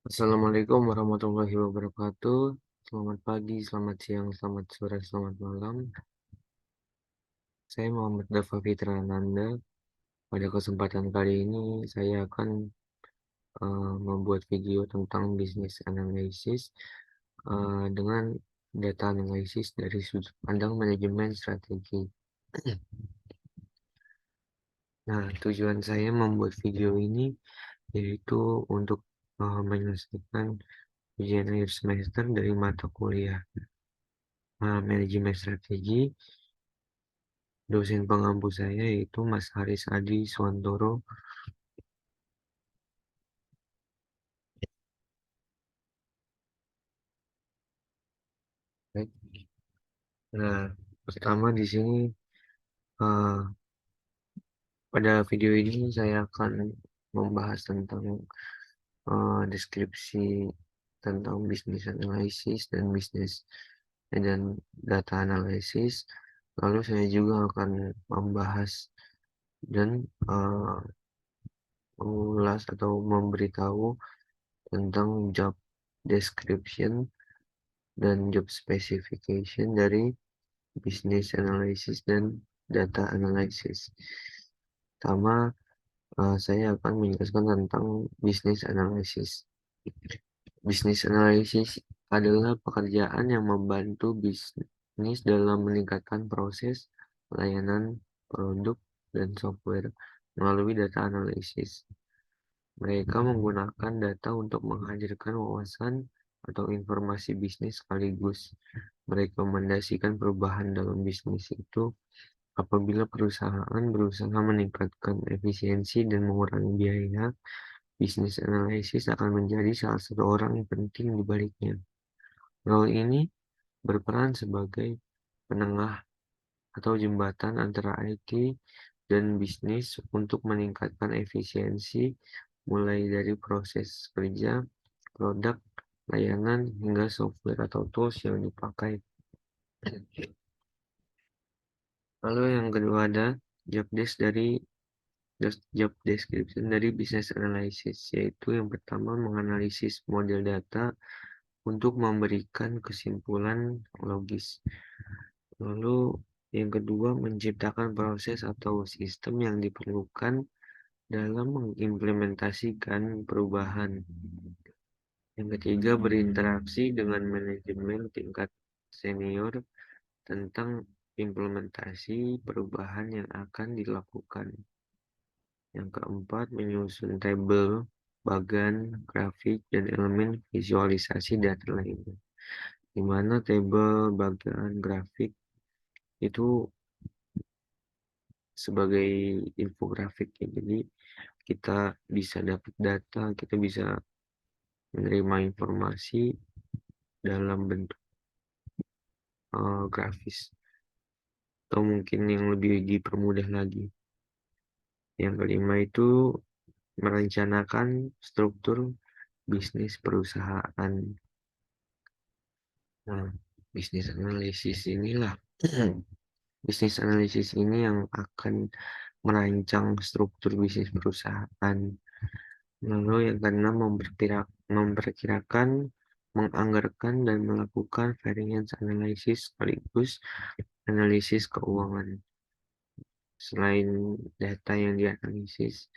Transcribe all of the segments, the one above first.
Assalamualaikum warahmatullahi wabarakatuh. Selamat pagi, selamat siang, selamat sore, selamat malam. Saya Muhammad Dafa Fitrananda. Pada kesempatan kali ini saya akan membuat video tentang bisnis analisis dengan data analisis dari sudut pandang manajemen strategi. Nah, tujuan saya membuat video ini yaitu untuk menyelesaikan ujian akhir semester dari mata kuliah manajemen strategi. Dosen pengampu saya yaitu Mas Haris Adi Swantoro. Baik. Nah, pertama di sini eh, pada video ini saya akan membahas tentang deskripsi tentang bisnis analisis dan bisnis dan data analisis. Lalu saya juga akan membahas dan mengulas atau memberitahu tentang job description dan job specification dari business analysis dan data analysis. Pertama, saya akan menjelaskan tentang business analysis. Business analysis adalah pekerjaan yang membantu bisnis dalam meningkatkan proses, layanan, produk, dan software melalui data analisis. Mereka menggunakan data untuk menghadirkan wawasan atau informasi bisnis sekaligus merekomendasikan perubahan dalam bisnis itu. Apabila perusahaan berusaha meningkatkan efisiensi dan mengurangi biaya, bisnis analisis akan menjadi salah satu orang yang penting di baliknya. Role ini berperan sebagai penengah atau jembatan antara IT dan bisnis untuk meningkatkan efisiensi mulai dari proses kerja, produk, layanan, hingga software atau tools yang dipakai. Lalu yang kedua ada job description dari business analysis, yaitu yang pertama menganalisis model data untuk memberikan kesimpulan logis. Lalu yang kedua menciptakan proses atau sistem yang diperlukan dalam mengimplementasikan perubahan. Yang ketiga berinteraksi dengan manajemen tingkat senior tentang implementasi perubahan yang akan dilakukan. Yang keempat, menyusun tabel, bagan, grafik, dan elemen visualisasi data lainnya. Di mana tabel, bagan, grafik itu sebagai infografik ya. Jadi kita bisa dapat data, kita bisa menerima informasi dalam bentuk grafis. Atau mungkin yang lebih dipermudah lagi. Yang kelima itu merencanakan struktur bisnis perusahaan. Nah, bisnis analisis inilah bisnis analisis ini yang akan merancang struktur bisnis perusahaan. Lalu yang keenam memperkirakan, menganggarkan, dan melakukan variance analysis sekaligus analisis keuangan. Selain data yang dianalisis,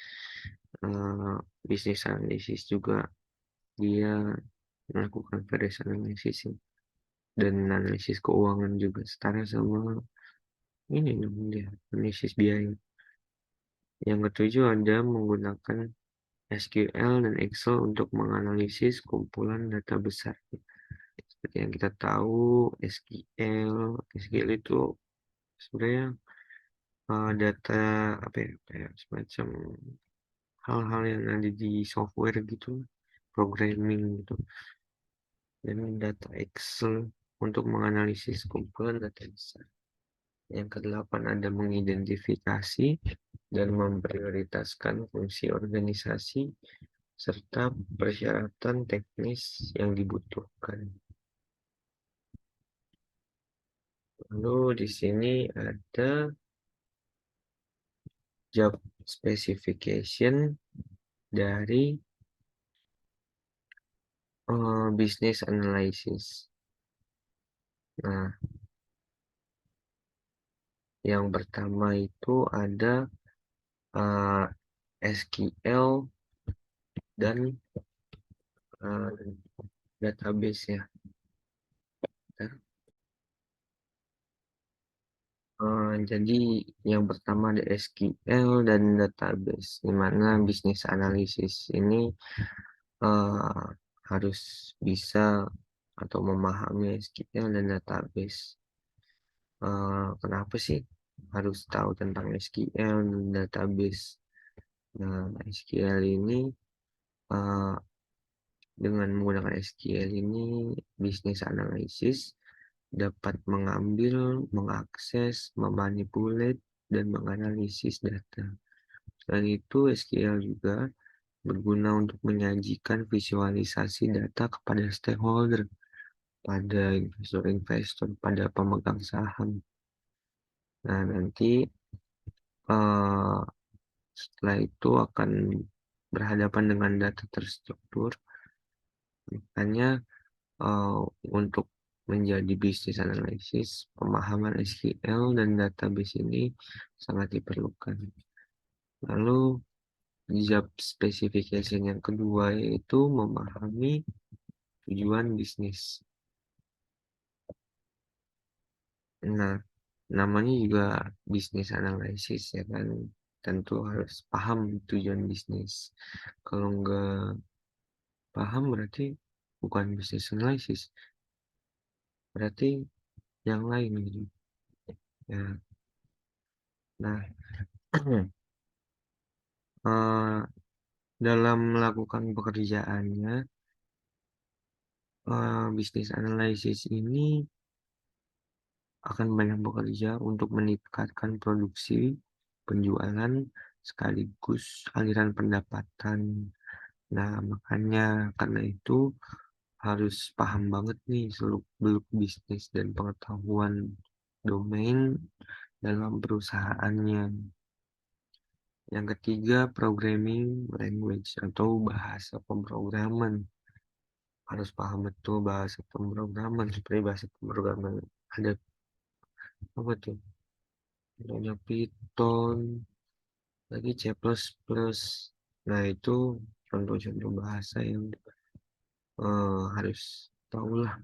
bisnis analisis juga dia melakukan variance analysis dan analisis keuangan juga setara sama ini namanya analisis biaya. Yang ketujuh ada menggunakan SQL dan Excel untuk menganalisis kumpulan data besar. Seperti yang kita tahu, SQL itu sebenarnya data apa ya, kayak semacam hal-hal yang ada di software gitu, programming gitu. Dan data Excel untuk menganalisis kumpulan data besar. Yang kedelapan ada mengidentifikasi dan memprioritaskan fungsi organisasi serta persyaratan teknis yang dibutuhkan. Lalu di sini ada job specification dari Business analysis. Nah, yang pertama itu ada uh, SQL dan uh, database ya. Jadi yang pertama ada SQL dan database, di mana bisnis analisis ini uh, harus bisa atau memahami SQL dan database. Kenapa sih harus tahu tentang SQL dan database? Nah, SQL ini uh, dengan menggunakan SQL ini bisnis analisis dapat mengambil, mengakses, memanipulate, dan menganalisis data. Selain itu, SQL juga berguna untuk menyajikan visualisasi data kepada stakeholder, pada investor-investor, pada pemegang saham. Nah, nanti eh, setelah itu akan berhadapan dengan data terstruktur. Makanya eh, untuk menjadi bisnis analisis, pemahaman SQL dan database ini sangat diperlukan. Lalu job specification yang kedua yaitu memahami tujuan bisnis. Nah, namanya juga bisnis analisis ya kan, tentu harus paham tujuan bisnis. Kalau nggak paham berarti bukan bisnis analisis, berarti yang lain gitu. Ya, nah, eh, dalam melakukan pekerjaannya, bisnis analisis ini akan banyak bekerja untuk meningkatkan produksi, penjualan, sekaligus aliran pendapatan. Nah, makanya karena itu harus paham banget nih seluk-beluk bisnis dan pengetahuan domain dalam perusahaannya. Yang ketiga, programming language atau bahasa pemrograman. Harus paham betul bahasa pemrograman, seperti bahasa pemrograman ada apa tuh? Adanya Python, lagi C++. Nah, itu contoh-contoh bahasa yang harus tahu lah.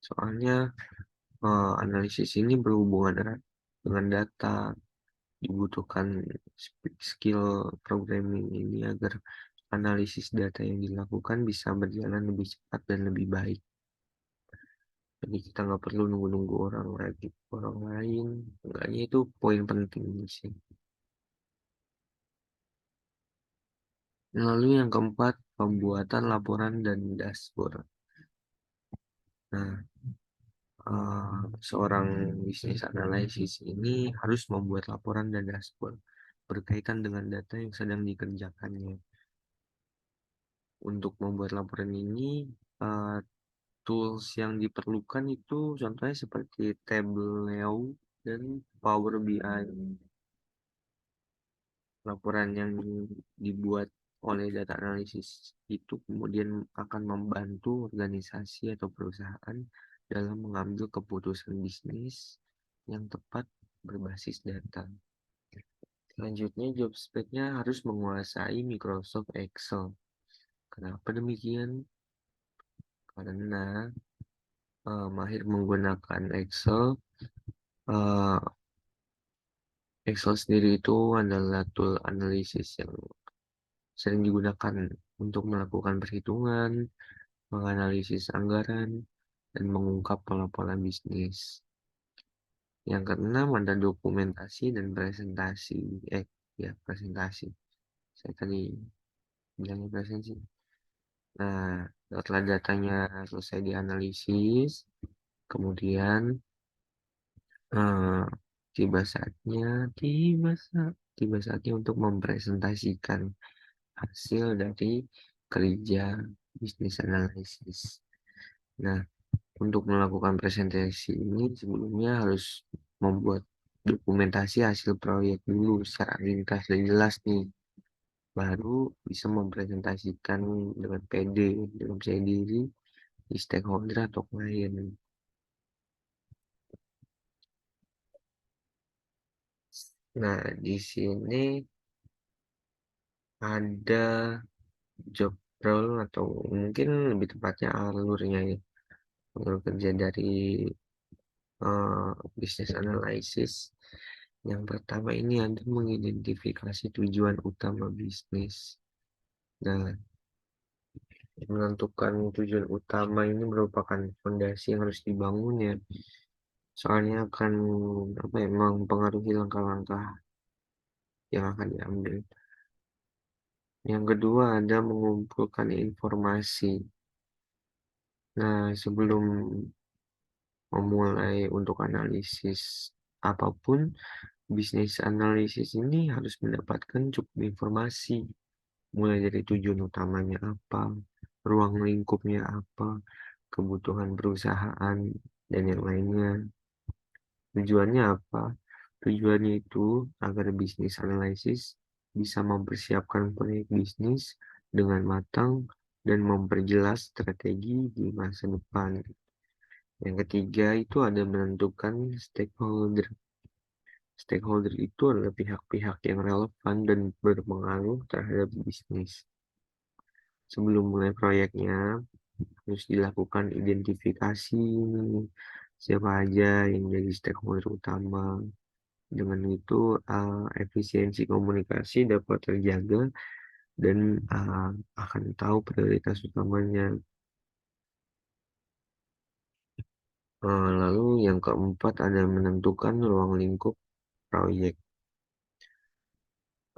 Soalnya analisis ini berhubungan erat dengan data, dibutuhkan skill programming ini agar analisis data yang dilakukan bisa berjalan lebih cepat dan lebih baik. Jadi kita nggak perlu nunggu-nunggu orang lain. Enggaknya itu poin penting sih. Lalu yang keempat, pembuatan laporan dan dashboard. Nah, seorang bisnis analisis ini harus membuat laporan dan dashboard berkaitan dengan data yang sedang dikerjakannya. Untuk membuat laporan ini, uh, tools yang diperlukan itu contohnya seperti Tableau dan Power BI. Laporan yang dibuat oleh data analisis itu kemudian akan membantu organisasi atau perusahaan dalam mengambil keputusan bisnis yang tepat berbasis data. Selanjutnya, job spec-nya harus menguasai Microsoft Excel. Kenapa demikian? Karena mahir menggunakan Excel. eh, Excel sendiri itu adalah tool analisis yang sering digunakan untuk melakukan perhitungan, menganalisis anggaran, dan mengungkap pola-pola bisnis. Yang keenam ada dokumentasi dan presentasi. Ya presentasi. Saya tadi bilangnya presentasi. Nah, setelah datanya selesai dianalisis, kemudian eh, tiba saatnya untuk mempresentasikan hasil dari kerja bisnis analisis. Nah, untuk melakukan presentasi ini sebelumnya harus membuat dokumentasi hasil proyek dulu secara ringkas dan jelas nih. baru bisa mempresentasikan dengan pede, dengan percaya diri di stakeholder atau klien. Nah, di sini ada job role atau mungkin lebih tepatnya alurnya ya, alur kerja dari business analysis. Yang pertama ini ada mengidentifikasi tujuan utama bisnis. Nah, menentukan tujuan utama ini merupakan fondasi yang harus dibangun ya. Soalnya akan apa ya, mempengaruhi langkah-langkah yang akan diambil. Yang kedua ada mengumpulkan informasi. Nah, sebelum memulai untuk analisis apapun, bisnis analisis ini harus mendapatkan cukup informasi, mulai dari tujuan utamanya apa, ruang lingkupnya apa, kebutuhan perusahaan, dan yang lainnya. Tujuannya apa? Tujuannya itu agar bisnis analisis bisa mempersiapkan proyek bisnis dengan matang dan memperjelas strategi di masa depan. Yang ketiga itu ada menentukan stakeholder. Stakeholder itu adalah pihak-pihak yang relevan dan berpengaruh terhadap bisnis. Sebelum mulai proyeknya, harus dilakukan identifikasi siapa aja yang jadi stakeholder utama. Dengan itu, efisiensi komunikasi dapat terjaga dan akan tahu prioritas utamanya. Lalu yang keempat ada menentukan ruang lingkup proyek.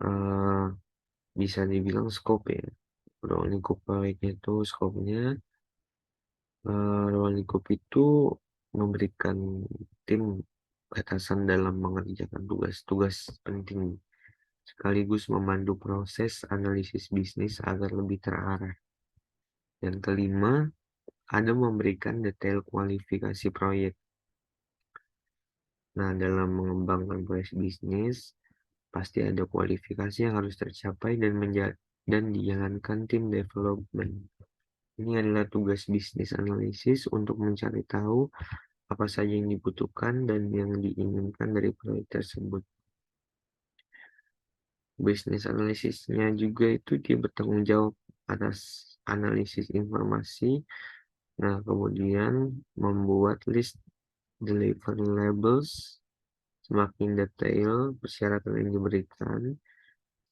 Eh, Bisa dibilang scope ya. Ruang lingkup proyeknya itu skopnya, ruang lingkup itu memberikan tim batasan dalam mengerjakan tugas-tugas penting sekaligus memandu proses analisis bisnis agar lebih terarah. Yang kelima, ada memberikan detail kualifikasi proyek. Nah, dalam mengembangkan proyek bisnis, pasti ada kualifikasi yang harus tercapai dan dijalankan tim development. Ini adalah tugas bisnis analisis untuk mencari tahu apa saja yang dibutuhkan dan yang diinginkan dari proyek tersebut. Bisnis analisisnya juga itu dia bertanggung jawab atas analisis informasi. Nah, kemudian membuat list deliverables. Semakin detail persyaratan yang diberikan,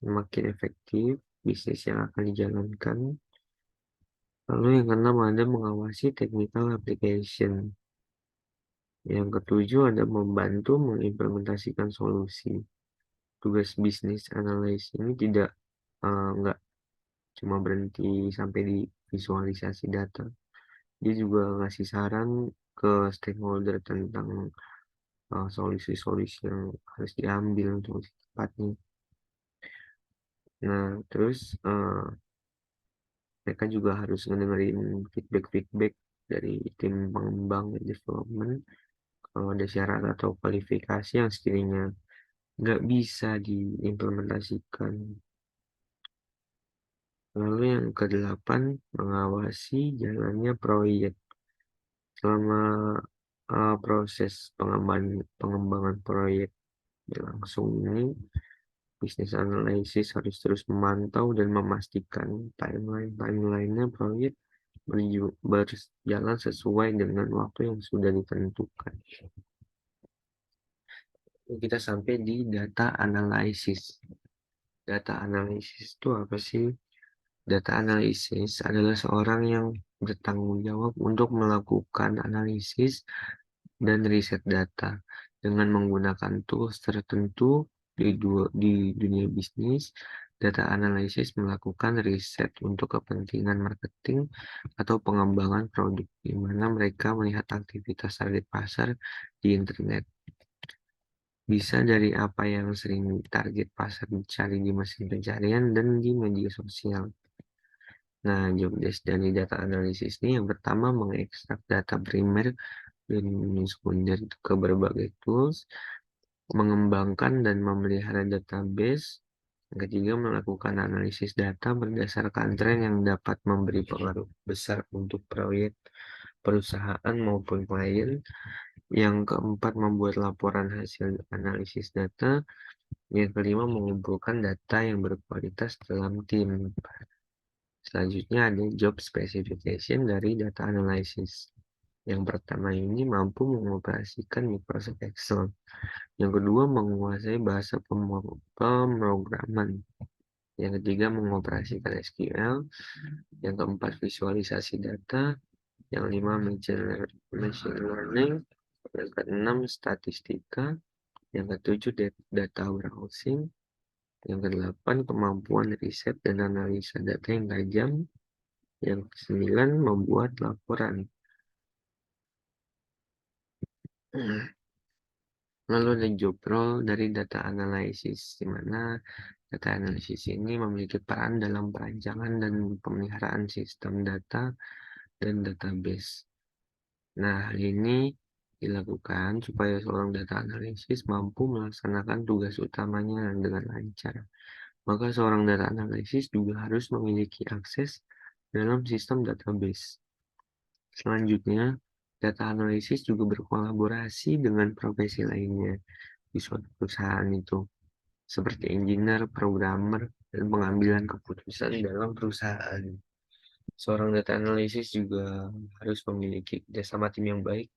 semakin efektif bisnis yang akan dijalankan. Lalu yang keenam ada mengawasi technical application. Yang ketujuh ada membantu mengimplementasikan solusi. Tugas bisnis analis ini nggak cuma berhenti sampai di visualisasi data. Dia juga ngasih saran ke stakeholder tentang solusi-solusi yang harus diambil untuk tepatnya. Nah, terus mereka juga harus ngedengerin feedback-feedback dari tim pengembang dan development kalau ada syarat atau kualifikasi yang sekiranya nggak bisa diimplementasikan. Lalu yang kedelapan, mengawasi jalannya proyek. Selama proses pengembangan proyek berlangsung ini, bisnis analisis harus terus memantau dan memastikan timeline-nya proyek berjalan sesuai dengan waktu yang sudah ditentukan. Kita sampai di data analisis. Data analisis itu apa sih? Data analisis adalah seorang yang bertanggung jawab untuk melakukan analisis dan riset data dengan menggunakan tools tertentu di dunia bisnis. Data analisis melakukan riset untuk kepentingan marketing atau pengembangan produk, di mana mereka melihat aktivitas target pasar di internet. Bisa dari apa yang sering target pasar dicari di mesin pencarian dan di media sosial. Nah, job desk dari data analisis ini yang pertama mengekstrak data primer dan sekunder ke berbagai tools, mengembangkan dan memelihara database, Yang ketiga, melakukan analisis data berdasarkan tren yang dapat memberi pengaruh besar untuk proyek perusahaan maupun klien. Yang keempat, membuat laporan hasil analisis data. Yang kelima, mengumpulkan data yang berkualitas dalam tim. Selanjutnya ada job specification dari data analysis. Yang pertama ini mampu mengoperasikan Microsoft Excel. Yang kedua, menguasai bahasa pemrograman. Yang ketiga, mengoperasikan SQL. Yang keempat, visualisasi data. Yang lima, machine learning. Yang keenam, statistika. Yang ketujuh, data warehousing. Yang kedelapan, kemampuan riset dan analisa data yang tajam. Yang kesembilan, membuat laporan. Lalu ada job role dari data analysis, di mana data analysis ini memiliki peran dalam perancangan dan pemeliharaan sistem data dan database. Nah, hal ini dilakukan supaya seorang data analisis mampu melaksanakan tugas utamanya dengan lancar. Maka seorang data analisis juga harus memiliki akses dalam sistem database. Selanjutnya, data analisis juga berkolaborasi dengan profesi lainnya di suatu perusahaan itu, seperti engineer, programmer, dan pengambilan keputusan dalam perusahaan. Seorang data analisis juga harus memiliki kerjasama tim yang baik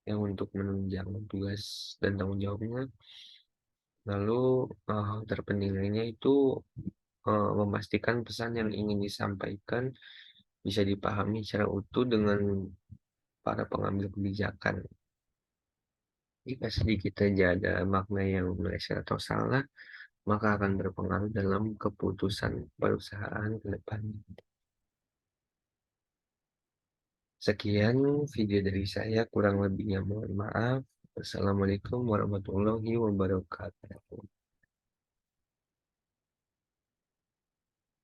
yang untuk menunjang tugas dan tanggung jawabnya. Lalu hal terpenting lainnya itu memastikan pesan yang ingin disampaikan bisa dipahami secara utuh dengan para pengambil kebijakan. Jika sedikit saja ada makna yang meleset atau salah, maka akan berpengaruh dalam keputusan perusahaan ke depan. Sekian video dari saya, kurang lebihnya mohon maaf. Wassalamualaikum warahmatullahi wabarakatuh.